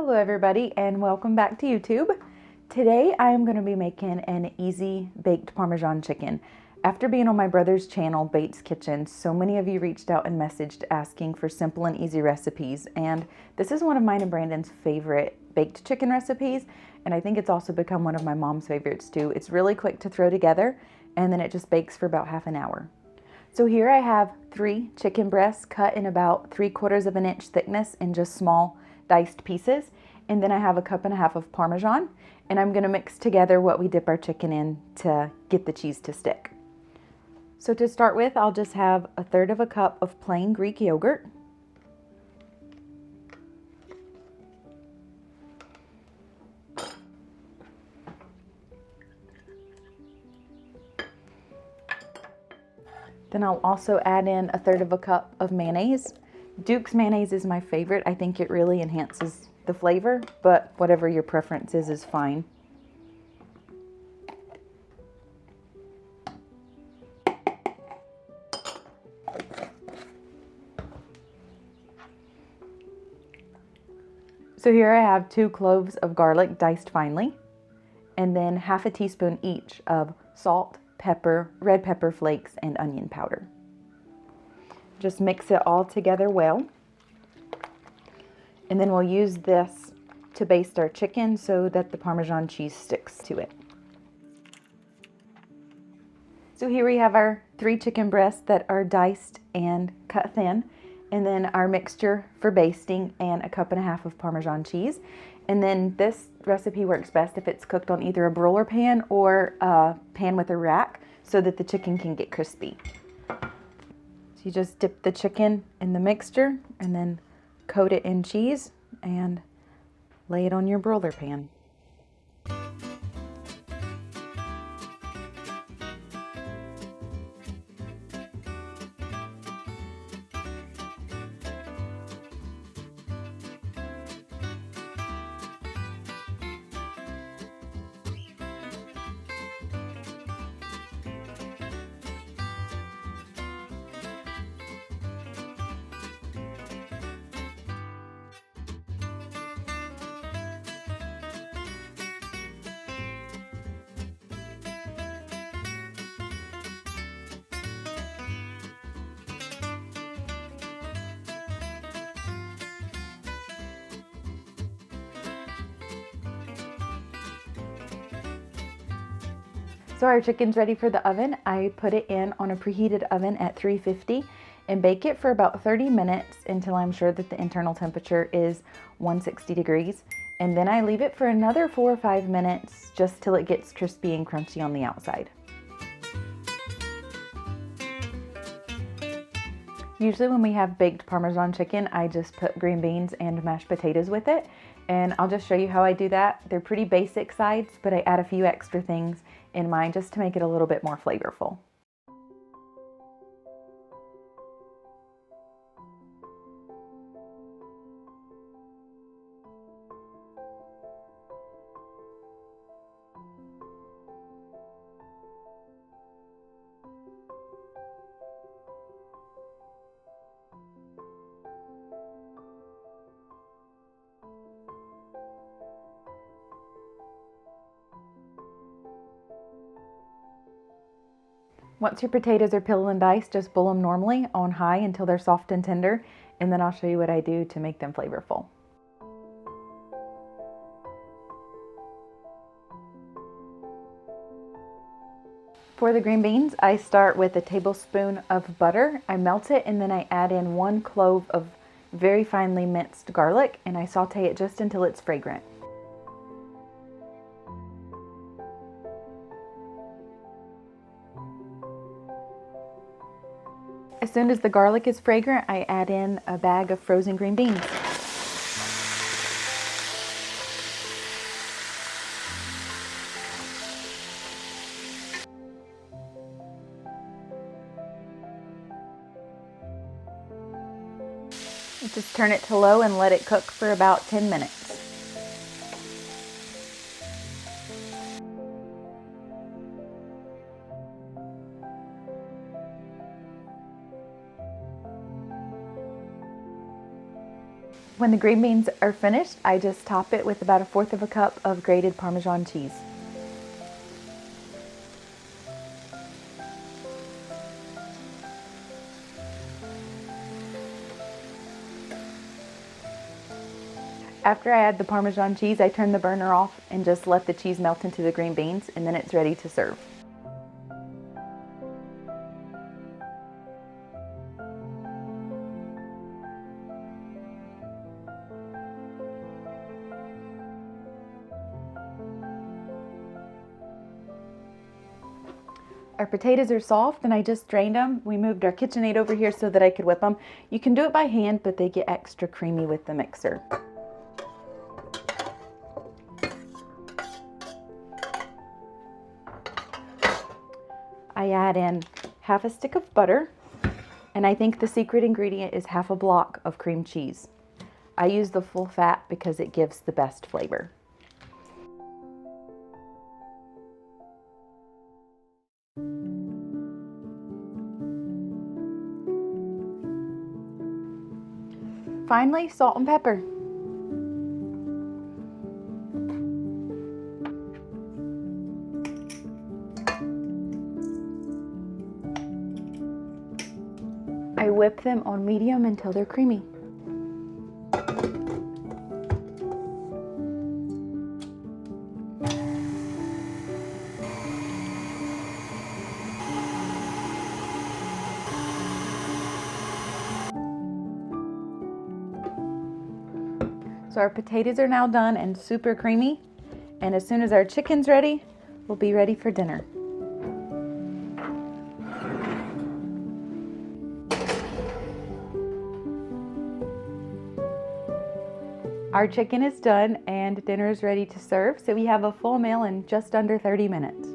Hello everybody and welcome back to YouTube. Today I am going to be making an easy baked Parmesan chicken. After being on my brother's channel, Bates Kitchen, so many of you reached out and messaged asking for simple and easy recipes, and this is one of mine and Brandon's favorite baked chicken recipes, and I think it's also become one of my mom's favorites too. It's really quick to throw together and then it just bakes for about half an hour. So here I have 3 chicken breasts cut in about 3/4 of an inch thickness in just small diced pieces, and then I have 1.5 cups of Parmesan, and I'm going to mix together what we dip our chicken in to get the cheese to stick. So to start with, I'll just have 1/3 cup of plain Greek yogurt, then I'll also add in 1/3 cup of mayonnaise. Duke's mayonnaise is my favorite. I think it really enhances the flavor, but whatever your preference is fine. So here I have 2 cloves of garlic diced finely, and then 1/2 teaspoon each of salt, pepper, red pepper flakes, and onion powder. Just mix it all together well. And then we'll use this to baste our chicken so that the Parmesan cheese sticks to it. So here we have our 3 chicken breasts that are diced and cut thin, and then our mixture for basting and 1.5 cups of Parmesan cheese. And then this recipe works best if it's cooked on either a broiler pan or a pan with a rack so that the chicken can get crispy. So you just dip the chicken in the mixture and then coat it in cheese and lay it on your broiler pan. So our chicken's ready for the oven. I put it in on a preheated oven at 350 and bake it for about 30 minutes until I'm sure that the internal temperature is 160 degrees. And then I leave it for another 4 or 5 minutes just till it gets crispy and crunchy on the outside. Usually when we have baked Parmesan chicken, I just put green beans and mashed potatoes with it. And I'll just show you how I do that. They're pretty basic sides, but I add a few extra things in mine just to make it a little bit more flavorful. Once your potatoes are peeled and diced, just boil them normally on high until they're soft and tender, and then I'll show you what I do to make them flavorful. For the green beans, I start with a tablespoon of butter. I melt it and then I add in 1 clove of very finely minced garlic, and I saute it just until it's fragrant. As soon as the garlic is fragrant, I add in a bag of frozen green beans. Just turn it to low and let it cook for about 10 minutes. When the green beans are finished, I just top it with about 1/4 cup of grated Parmesan cheese. After I add the Parmesan cheese, I turn the burner off and just let the cheese melt into the green beans, and then it's ready to serve. Our potatoes are soft and I just drained them. We moved our KitchenAid over here so that I could whip them. You can do it by hand, but they get extra creamy with the mixer. I add in 1/2 stick of butter, and I think the secret ingredient is 1/2 block of cream cheese. I use the full fat because it gives the best flavor. Finally, salt and pepper. I whip them on medium until they're creamy. So our potatoes are now done and super creamy. And as soon as our chicken's ready, we'll be ready for dinner. Our chicken is done and dinner is ready to serve. So we have a full meal in just under 30 minutes.